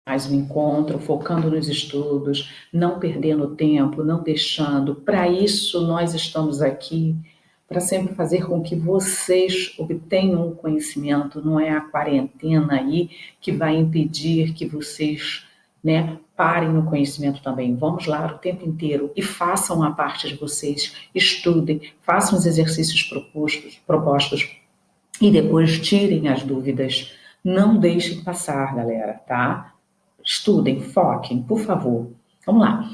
mais um encontro, focando nos estudos, não perdendo tempo, não deixando. Para isso, nós estamos aqui, para sempre fazer com que vocês obtenham o conhecimento. Não é a quarentena aí que vai impedir que vocês, né, parem no conhecimento também. Vamos lá o tempo inteiro e façam a parte de vocês, estudem, façam os exercícios propostos e depois tirem as dúvidas. Não deixem passar, galera, tá? Estudem, foquem, por favor. Vamos lá.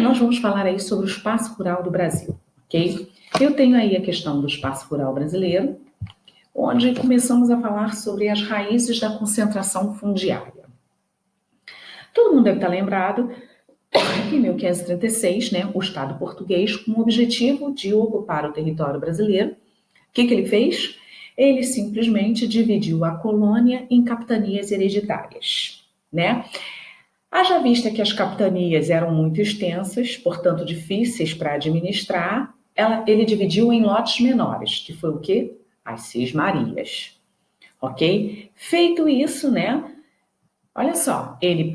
Nós vamos falar aí sobre o espaço rural do Brasil, ok? Eu tenho aí a questão do espaço rural brasileiro, onde começamos a falar sobre as raízes da concentração fundiária. Todo mundo deve estar lembrado que em 1536, né, o Estado português, com o objetivo de ocupar o território brasileiro, o que ele fez? Ele simplesmente dividiu a colônia em capitanias hereditárias, né? Haja vista que as capitanias eram muito extensas, portanto difíceis para administrar, ele dividiu em lotes menores, que foi o quê? As Cismarias, ok? Feito isso, né? Olha só, ele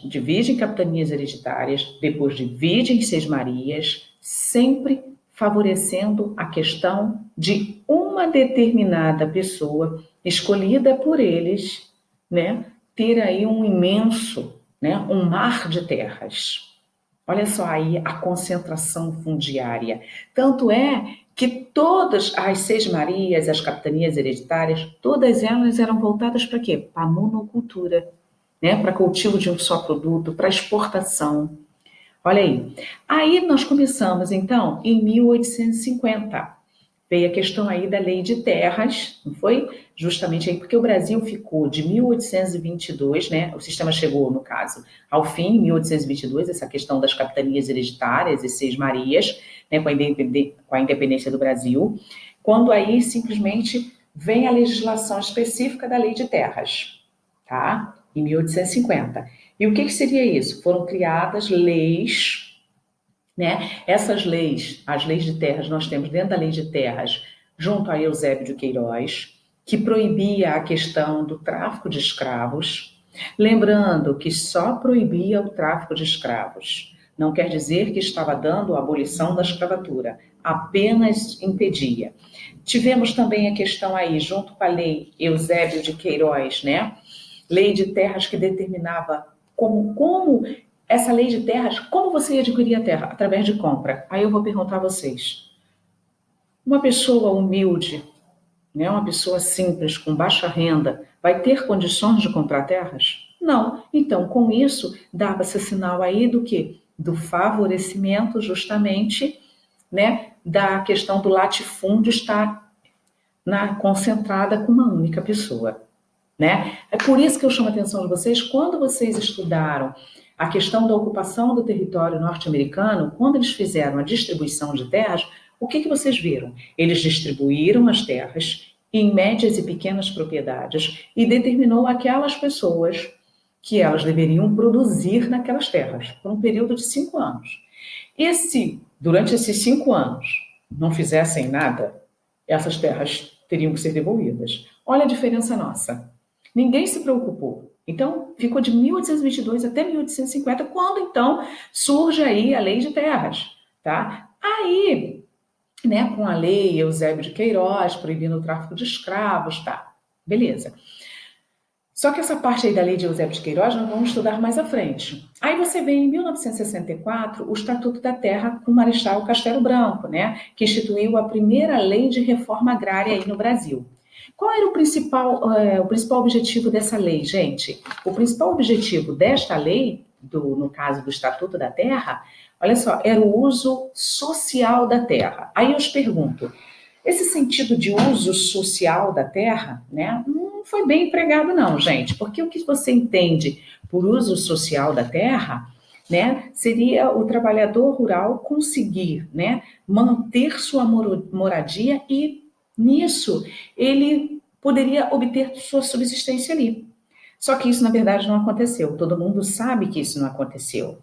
divide em capitanias hereditárias, depois divide em Cismarias, sempre favorecendo a questão de uma determinada pessoa escolhida por eles, né, ter aí um imenso, né, um mar de terras. Olha só aí a concentração fundiária. Tanto é que todas as Sesmarias, as capitanias hereditárias, todas elas eram voltadas para quê? Para a monocultura, né, para cultivo de um só produto, para exportação. Olha aí. Aí nós começamos, então, em 1850. Veio a questão aí da lei de terras, não foi? Justamente aí porque o Brasil ficou de 1822, né? O sistema chegou, no caso, ao fim, em 1822, essa questão das capitanias hereditárias e Seis-Marias, né, com a independência do Brasil, quando aí simplesmente vem a legislação específica da lei de terras, tá? Em 1850. E o que seria isso? Foram criadas leis, né? Essas leis, as leis de terras, nós temos dentro da lei de terras, junto a Eusébio de Queiroz, que proibia a questão do tráfico de escravos. Lembrando que só proibia o tráfico de escravos. Não quer dizer que estava dando a abolição da escravatura, apenas impedia. Tivemos também a questão aí, junto com a lei Eusébio de Queiroz, né? Lei de terras que determinava como essa lei de terras, como você adquirir a terra? Através de compra. Aí eu vou perguntar a vocês. Uma pessoa humilde, né, uma pessoa simples, com baixa renda, vai ter condições de comprar terras? Não. Então, com isso, dava-se sinal aí do quê? Do favorecimento, justamente, né, da questão do latifúndio estar concentrada com uma única pessoa. Né? É por isso que eu chamo a atenção de vocês, quando vocês estudaram a questão da ocupação do território norte-americano, quando eles fizeram a distribuição de terras, o que vocês viram? Eles distribuíram as terras em médias e pequenas propriedades e determinou aquelas pessoas que elas deveriam produzir naquelas terras, por um período de 5 anos. E se, durante esses 5 anos, não fizessem nada, essas terras teriam que ser devolvidas. Olha a diferença nossa. Ninguém se preocupou. Então, ficou de 1822 até 1850, quando, então, surge aí a Lei de Terras, tá? Aí, né, com a lei Eusébio de Queiroz, proibindo o tráfico de escravos, tá? Beleza. Só que essa parte aí da lei de Eusébio de Queiroz nós vamos estudar mais à frente. Aí você vê em 1964 o Estatuto da Terra com o Marechal Castelo Branco, né, que instituiu a primeira lei de reforma agrária aí no Brasil. Qual era o principal objetivo dessa lei, gente? O principal objetivo desta lei, no caso do Estatuto da Terra, olha só, era o uso social da terra. Aí eu te pergunto, esse sentido de uso social da terra, né, não foi bem empregado não, gente, porque o que você entende por uso social da terra, né, seria o trabalhador rural conseguir, né, manter sua moradia e nisso ele poderia obter sua subsistência ali. Só que isso, na verdade, não aconteceu. Todo mundo sabe que isso não aconteceu,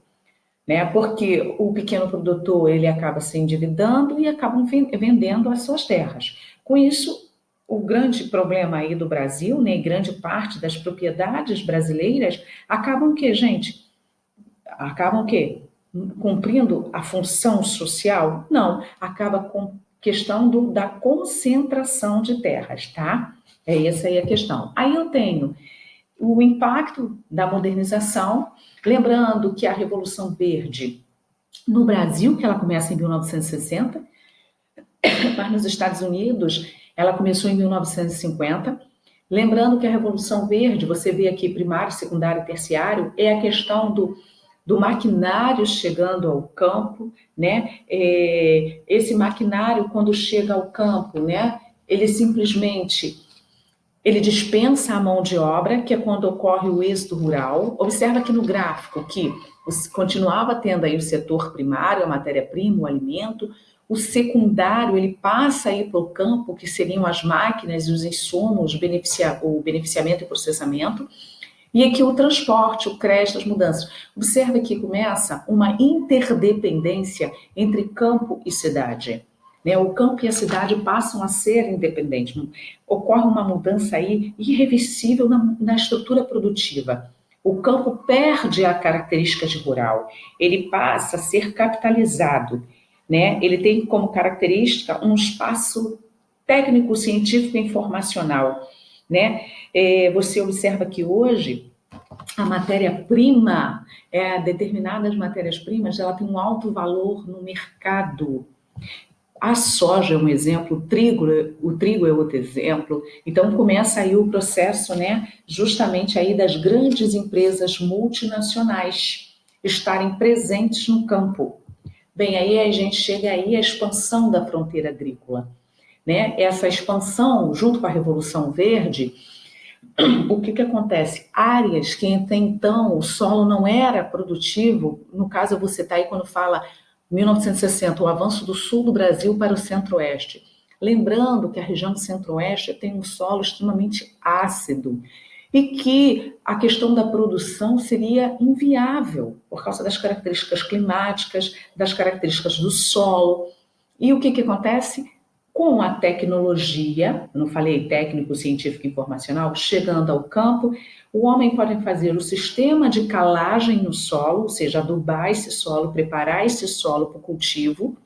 né? Porque o pequeno produtor ele acaba se endividando e acabam vendendo as suas terras. Com isso, o grande problema aí do Brasil, né, e grande parte das propriedades brasileiras, acabam o quê, gente? Acabam o quê? Cumprindo a função social? Não, acaba com questão da concentração de terras, tá? É essa aí a questão. Aí eu tenho o impacto da modernização, lembrando que a Revolução Verde no Brasil, que ela começa em 1960, mas nos Estados Unidos ela começou em 1950. Lembrando que a Revolução Verde, você vê aqui primário, secundário e terciário, é a questão do maquinário chegando ao campo, né? Esse maquinário, quando chega ao campo, né? Ele dispensa a mão de obra, que é quando ocorre o êxodo rural. Observa aqui no gráfico que continuava tendo aí o setor primário, a matéria-prima, o alimento. O secundário, ele passa aí para o campo, que seriam as máquinas e os insumos, o beneficiamento e processamento. E aqui o transporte, o crédito, as mudanças. Observa que começa uma interdependência entre campo e cidade. Né? O campo e a cidade passam a ser independentes. Ocorre uma mudança aí irreversível na estrutura produtiva. O campo perde a característica de rural, ele passa a ser capitalizado. Né? Ele tem como característica um espaço técnico, científico e informacional. Né? Você observa que hoje a matéria-prima, determinadas matérias-primas, ela tem um alto valor no mercado. A soja é um exemplo, o trigo é outro exemplo. Então começa aí o processo, né, justamente aí das grandes empresas multinacionais estarem presentes no campo. Bem, aí a gente chega aí à expansão da fronteira agrícola. Né? Essa expansão, junto com a Revolução Verde, o que acontece? Áreas que até então o solo não era produtivo, no caso você está aí quando fala 1960, o avanço do sul do Brasil para o centro-oeste. Lembrando que a região do centro-oeste tem um solo extremamente ácido e que a questão da produção seria inviável por causa das características climáticas, das características do solo. E o que acontece? Com a tecnologia, não falei técnico, científico e informacional, chegando ao campo, o homem pode fazer o sistema de calagem no solo, ou seja, adubar esse solo, preparar esse solo para o cultivo,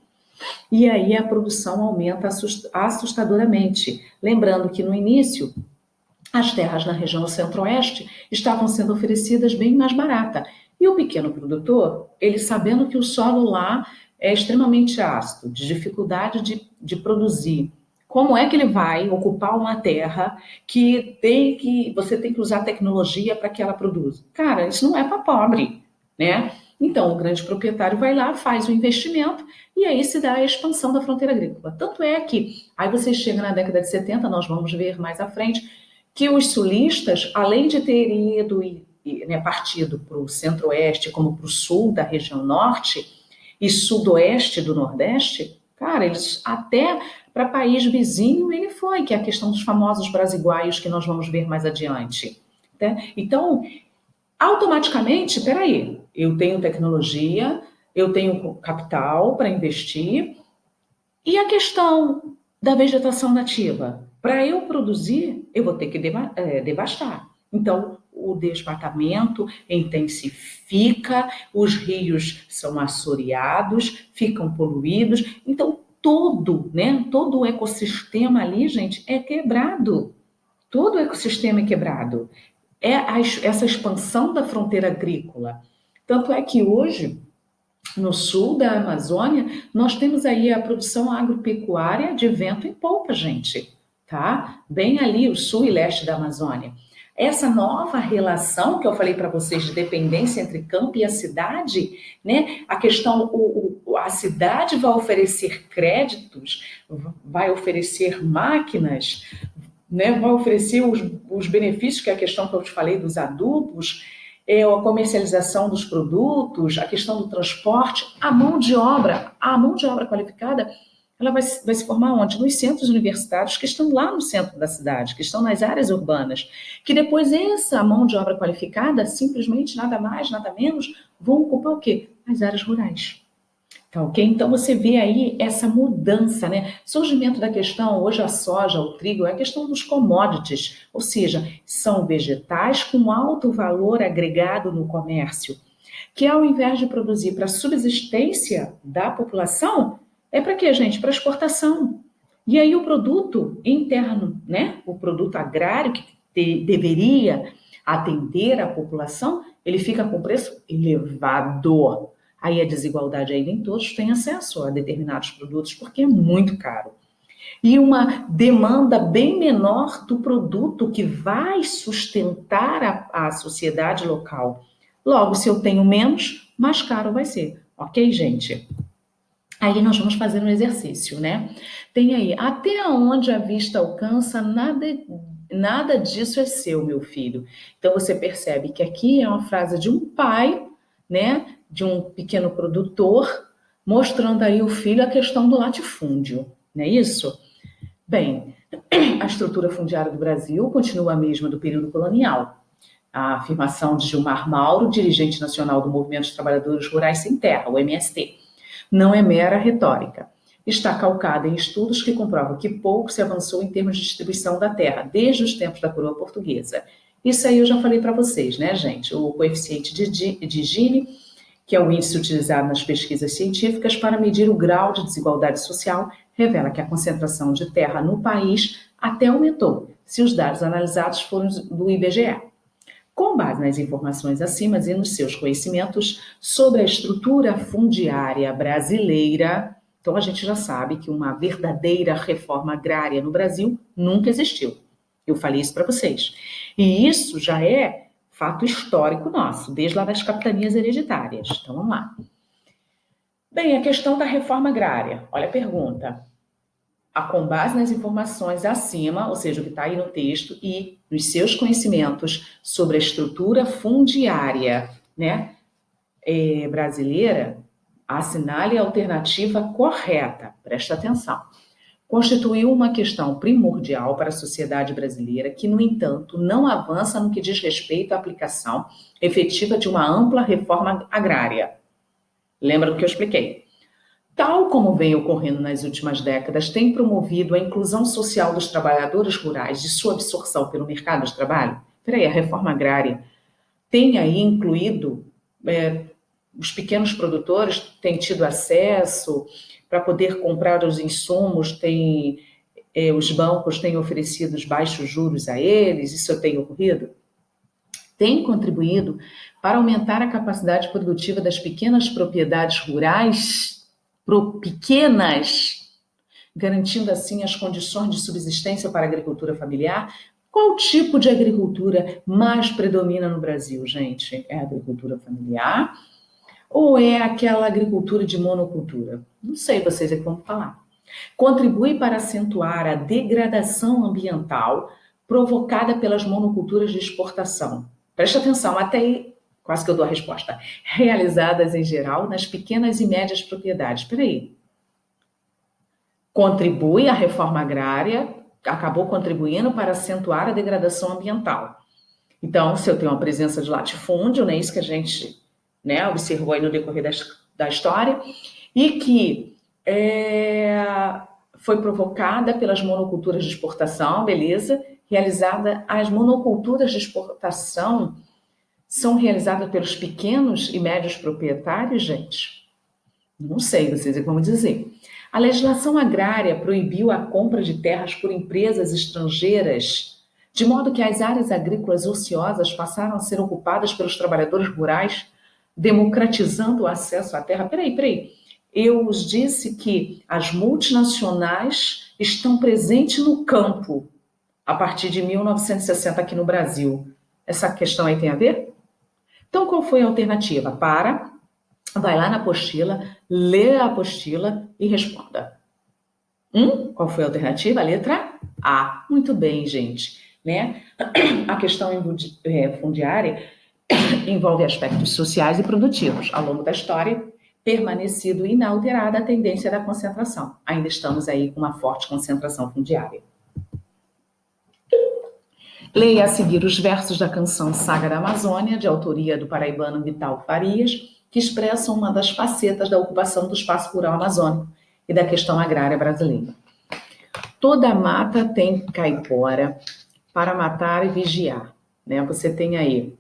e aí a produção aumenta assustadoramente. Lembrando que no início, as terras na região centro-oeste estavam sendo oferecidas bem mais barata. E o pequeno produtor, ele sabendo que o solo lá é extremamente ácido, de dificuldade de produzir. Como é que ele vai ocupar uma terra que você tem que usar tecnologia para que ela produza? Cara, isso não é para pobre, né? Então, o grande proprietário vai lá, faz o investimento e aí se dá a expansão da fronteira agrícola. Tanto é que, aí você chega na década de 70, nós vamos ver mais à frente, que os sulistas, além de terem ido partido para o centro-oeste como para o sul da região norte e sudoeste do nordeste, cara, eles até para país vizinho ele foi, que é a questão dos famosos brasiguaios que nós vamos ver mais adiante. Né? Então, automaticamente, peraí, eu tenho tecnologia, eu tenho capital para investir, e a questão da vegetação nativa? Para eu produzir, eu vou ter que devastar. Então, o desmatamento intensifica, os rios são assoreados, ficam poluídos. Então, todo o ecossistema ali, gente, é quebrado. Todo o ecossistema é quebrado. Essa expansão da fronteira agrícola. Tanto é que hoje, no sul da Amazônia, nós temos aí a produção agropecuária de vento em polpa, gente, tá? Bem ali, o sul e leste da Amazônia. Essa nova relação que eu falei para vocês de dependência entre campo e a cidade, né? A questão, a cidade vai oferecer créditos, vai oferecer máquinas, né? Vai oferecer os benefícios, que é a questão que eu te falei dos adubos, a comercialização dos produtos, a questão do transporte, a mão de obra qualificada, ela vai se formar onde? Nos centros universitários que estão lá no centro da cidade, que estão nas áreas urbanas, que depois essa mão de obra qualificada, simplesmente nada mais, nada menos, vão ocupar o quê? As áreas rurais. Tá ok? Então você vê aí essa mudança, né? Surgimento da questão, hoje a soja, o trigo, é a questão dos commodities, ou seja, são vegetais com alto valor agregado no comércio, que ao invés de produzir para a subsistência da população, é para quê, gente? Para exportação. E aí o produto interno, né? O produto agrário que deveria atender a população, ele fica com preço elevado. Aí a desigualdade aí nem todos têm acesso a determinados produtos porque é muito caro. E uma demanda bem menor do produto que vai sustentar a sociedade local. Logo, se eu tenho menos, mais caro vai ser. Ok, gente? Aí nós vamos fazer um exercício, né? Tem aí, até onde a vista alcança, nada disso é seu, meu filho. Então você percebe que aqui é uma frase de um pai, né? De um pequeno produtor, mostrando aí o filho a questão do latifúndio, não é isso? Bem, a estrutura fundiária do Brasil continua a mesma do período colonial. A afirmação de Gilmar Mauro, dirigente nacional do Movimento dos Trabalhadores Rurais Sem Terra, o MST, não é mera retórica. Está calcada em estudos que comprovam que pouco se avançou em termos de distribuição da terra, desde os tempos da coroa portuguesa. Isso aí eu já falei para vocês, né, gente? O coeficiente de Gini, que é o índice utilizado nas pesquisas científicas para medir o grau de desigualdade social, revela que a concentração de terra no país até aumentou, se os dados analisados forem do IBGE. Com base nas informações acima e nos seus conhecimentos sobre a estrutura fundiária brasileira, então a gente já sabe que uma verdadeira reforma agrária no Brasil nunca existiu. Eu falei isso para vocês. E isso já é fato histórico nosso, desde lá das capitanias hereditárias. Então vamos lá. Bem, a questão da reforma agrária. Olha a pergunta. Com base nas informações acima, ou seja, o que está aí no texto, e nos seus conhecimentos sobre a estrutura fundiária, né, brasileira, assinale a alternativa correta. Presta atenção. Constituiu uma questão primordial para a sociedade brasileira que, no entanto, não avança no que diz respeito à aplicação efetiva de uma ampla reforma agrária. Lembra do que eu expliquei? Tal como vem ocorrendo nas últimas décadas, tem promovido a inclusão social dos trabalhadores rurais de sua absorção pelo mercado de trabalho? Peraí, a reforma agrária tem aí incluído os pequenos produtores têm tido acesso para poder comprar os insumos, os bancos têm oferecido os baixos juros a eles, isso tem ocorrido? Tem contribuído para aumentar a capacidade produtiva das pequenas propriedades rurais, garantindo assim as condições de subsistência para a agricultura familiar. Qual tipo de agricultura mais predomina no Brasil, gente? É a agricultura familiar ou é aquela agricultura de monocultura? Não sei, vocês é que vão falar. Contribui para acentuar a degradação ambiental provocada pelas monoculturas de exportação. Preste atenção, até aí, quase que eu dou a resposta. Realizadas, em geral, nas pequenas e médias propriedades. Espera aí. Contribui a reforma agrária, acabou contribuindo para acentuar a degradação ambiental. Então, se eu tenho uma presença de latifúndio, né, isso que a gente observou aí no decorrer da história, e que foi provocada pelas monoculturas de exportação, beleza? As monoculturas de exportação são realizadas pelos pequenos e médios proprietários, gente? Não sei, vocês vão dizer. A legislação agrária proibiu a compra de terras por empresas estrangeiras, de modo que as áreas agrícolas ociosas passaram a ser ocupadas pelos trabalhadores rurais, democratizando o acesso à terra. Peraí. Eu os disse que as multinacionais estão presentes no campo a partir de 1960 aqui no Brasil. Essa questão aí tem a ver? Então, qual foi a alternativa? Vai lá na apostila, lê a apostila e responda. Qual foi a alternativa? A letra A. Muito bem, gente. Né? A questão fundiária envolve aspectos sociais e produtivos. Ao longo da história, permanecido inalterada a tendência da concentração. Ainda estamos aí com uma forte concentração fundiária. Leia a seguir os versos da canção Saga da Amazônia, de autoria do paraibano Vital Farias, que expressam uma das facetas da ocupação do espaço rural amazônico e da questão agrária brasileira. Toda mata tem caipora para matar e vigiar, né? Você tem aí,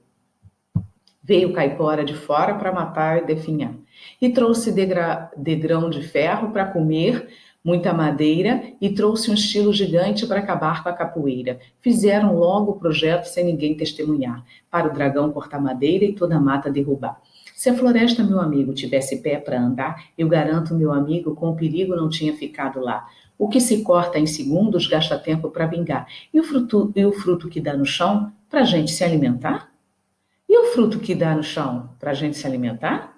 veio caipora de fora para matar e definhar, e trouxe degrão de ferro para comer, muita madeira, e trouxe um estilo gigante para acabar com a capoeira. Fizeram logo o projeto sem ninguém testemunhar, para o dragão cortar madeira e toda a mata derrubar. Se a floresta, meu amigo, tivesse pé para andar, eu garanto, meu amigo, com o perigo não tinha ficado lá. O que se corta em segundos gasta tempo para vingar. E o fruto que dá no chão, para a gente se alimentar? E o fruto que dá no chão, para a gente se alimentar?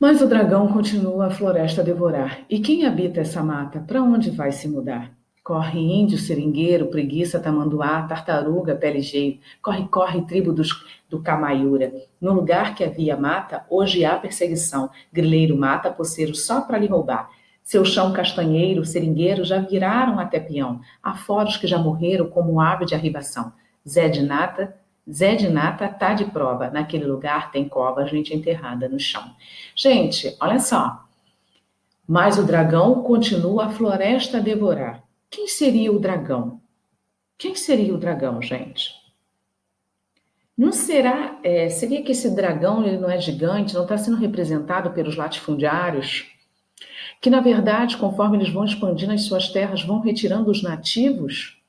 Mas o dragão continua a floresta a devorar. E quem habita essa mata, para onde vai se mudar? Corre índio, seringueiro, preguiça, tamanduá, tartaruga, pé ligeiro. Corre, corre, tribo do Camaiura. No lugar que havia mata, hoje há perseguição. Grileiro mata poceiro só para lhe roubar. Seu chão castanheiro, seringueiro, já viraram até peão. Há fora os que já morreram como ave de arribação. Zé de Nata tá de prova. Naquele lugar tem cova, gente enterrada no chão. Gente, olha só. Mas o dragão continua a floresta a devorar. Quem seria o dragão? Quem seria o dragão, gente? Não será... seria que esse dragão ele não é gigante, não está sendo representado pelos latifundiários? Que, na verdade, conforme eles vão expandindo as suas terras, vão retirando os nativos,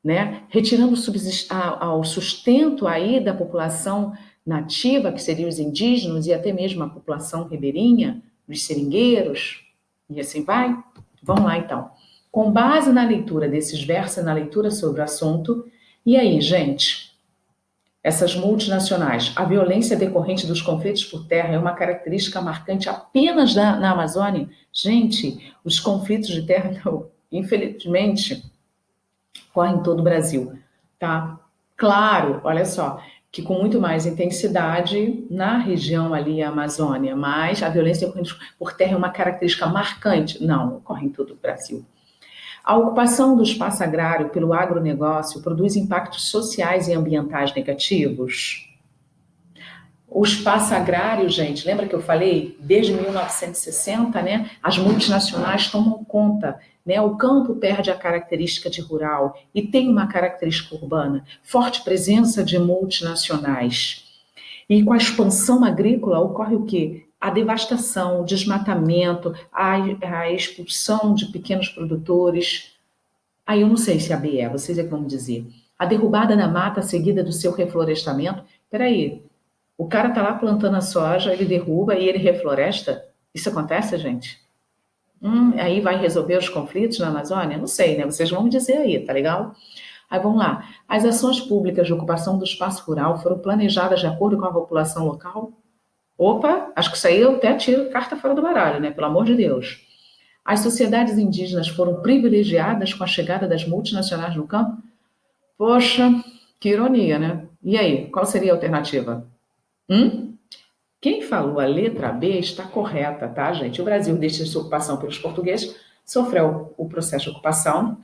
né? Retirando o sustento aí da população nativa, que seriam os indígenas e até mesmo a população ribeirinha, dos seringueiros, e assim vai. Vamos lá, então. Com base na leitura desses versos e na leitura sobre o assunto, e aí, gente, essas multinacionais, a violência decorrente dos conflitos por terra é uma característica marcante apenas na Amazônia? Gente, os conflitos de terra, infelizmente, correm em todo o Brasil, tá? Claro, olha só, que com muito mais intensidade na região ali, a Amazônia, mas a violência decorrente por terra é uma característica marcante? Não, ocorre em todo o Brasil. A ocupação do espaço agrário pelo agronegócio produz impactos sociais e ambientais negativos? O espaço agrário, gente, lembra que eu falei? Desde 1960, né, as multinacionais tomam conta, né, o campo perde a característica de rural e tem uma característica urbana, forte presença de multinacionais. E com a expansão agrícola ocorre o quê? A devastação, o desmatamento, a expulsão de pequenos produtores. Aí eu não sei se a B é, vocês é que vão dizer. A derrubada da mata seguida do seu reflorestamento. Peraí, o cara tá lá plantando a soja, ele derruba e ele refloresta? Isso acontece, gente? Aí vai resolver os conflitos na Amazônia? Não sei, né? Vocês vão me dizer aí, tá legal? Aí vamos lá. As ações públicas de ocupação do espaço rural foram planejadas de acordo com a população local? Opa, acho que isso aí eu até tiro carta fora do baralho, né? Pelo amor de Deus. As sociedades indígenas foram privilegiadas com a chegada das multinacionais no campo? Poxa, que ironia, né? E aí, qual seria a alternativa? Quem falou a letra B está correta, tá, gente? O Brasil, desde sua ocupação pelos portugueses, sofreu o processo de ocupação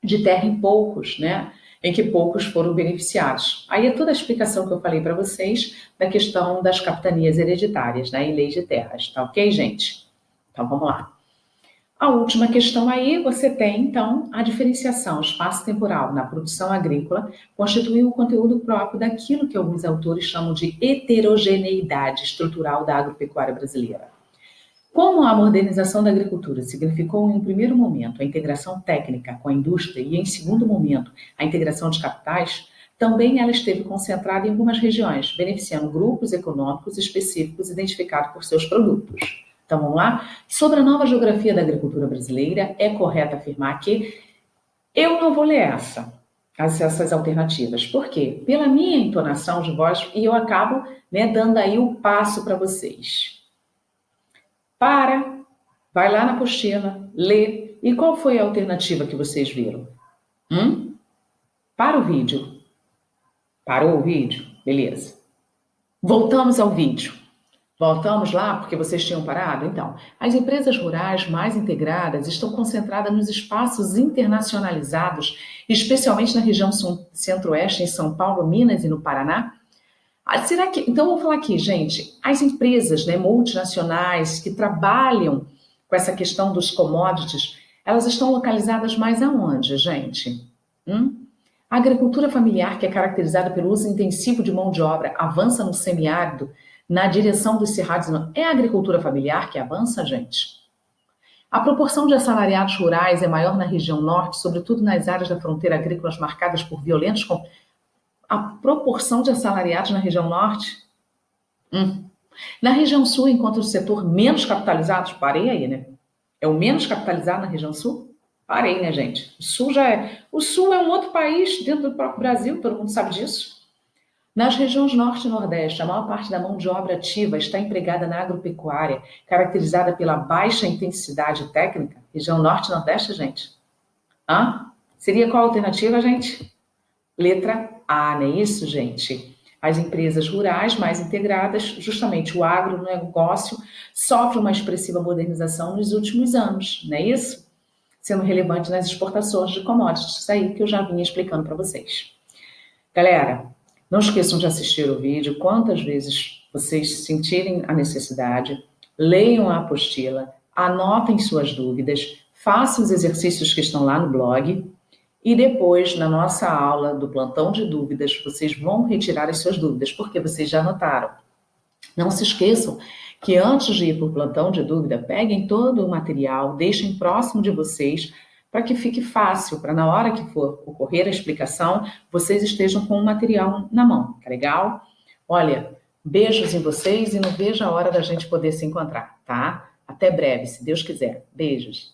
de terra em poucos, né? Em que poucos foram beneficiados. Aí é toda a explicação que eu falei para vocês da questão das capitanias hereditárias, né, e leis de terras, tá ok, gente? Então vamos lá. A última questão aí, você tem, então, a diferenciação espaço-temporal na produção agrícola constitui o conteúdo próprio daquilo que alguns autores chamam de heterogeneidade estrutural da agropecuária brasileira. Como a modernização da agricultura significou, em um primeiro momento, a integração técnica com a indústria e, em segundo momento, a integração de capitais, também ela esteve concentrada em algumas regiões, beneficiando grupos econômicos específicos identificados por seus produtos. Então, vamos lá? Sobre a nova geografia da agricultura brasileira, é correto afirmar que eu não vou ler essas alternativas. Por quê? Pela minha entonação de voz, e eu acabo, né, dando aí o passo para vocês. Vai lá na apostila, lê. E qual foi a alternativa que vocês viram? Para o vídeo. Parou o vídeo? Beleza. Voltamos ao vídeo. Voltamos lá porque vocês tinham parado? Então, as empresas rurais mais integradas estão concentradas nos espaços internacionalizados, especialmente na região centro-oeste, em São Paulo, Minas e no Paraná. Será que... Então, vou falar aqui, gente. As empresas, né, multinacionais que trabalham com essa questão dos commodities, elas estão localizadas mais aonde, gente? A agricultura familiar, que é caracterizada pelo uso intensivo de mão de obra, avança no semiárido, na direção dos cerrados. É a agricultura familiar que avança, gente? A proporção de assalariados rurais é maior na região norte, sobretudo nas áreas da fronteira agrícolas marcadas por violentos... A proporção de assalariados na região norte? Na região sul, encontra o setor menos capitalizado? Parei aí, né? É o menos capitalizado na região sul? Parei, né, gente? O sul já é... O sul é um outro país dentro do próprio Brasil, todo mundo sabe disso. Nas regiões norte e nordeste, a maior parte da mão de obra ativa está empregada na agropecuária, caracterizada pela baixa intensidade técnica. Região norte e nordeste, gente? Seria qual a alternativa, gente? Letra A, não é isso, gente? As empresas rurais mais integradas, justamente o agronegócio, sofre uma expressiva modernização nos últimos anos, não é isso? Sendo relevante nas exportações de commodities, isso aí que eu já vinha explicando para vocês. Galera, não esqueçam de assistir o vídeo quantas vezes vocês sentirem a necessidade, leiam a apostila, anotem suas dúvidas, façam os exercícios que estão lá no blog e depois, na nossa aula do plantão de dúvidas, vocês vão retirar as suas dúvidas, porque vocês já anotaram. Não se esqueçam que antes de ir para o plantão de dúvida, peguem todo o material, deixem próximo de vocês, para que fique fácil, para na hora que for ocorrer a explicação, vocês estejam com o material na mão, tá legal? Olha, beijos em vocês e não vejo a hora da gente poder se encontrar, tá? Até breve, se Deus quiser. Beijos.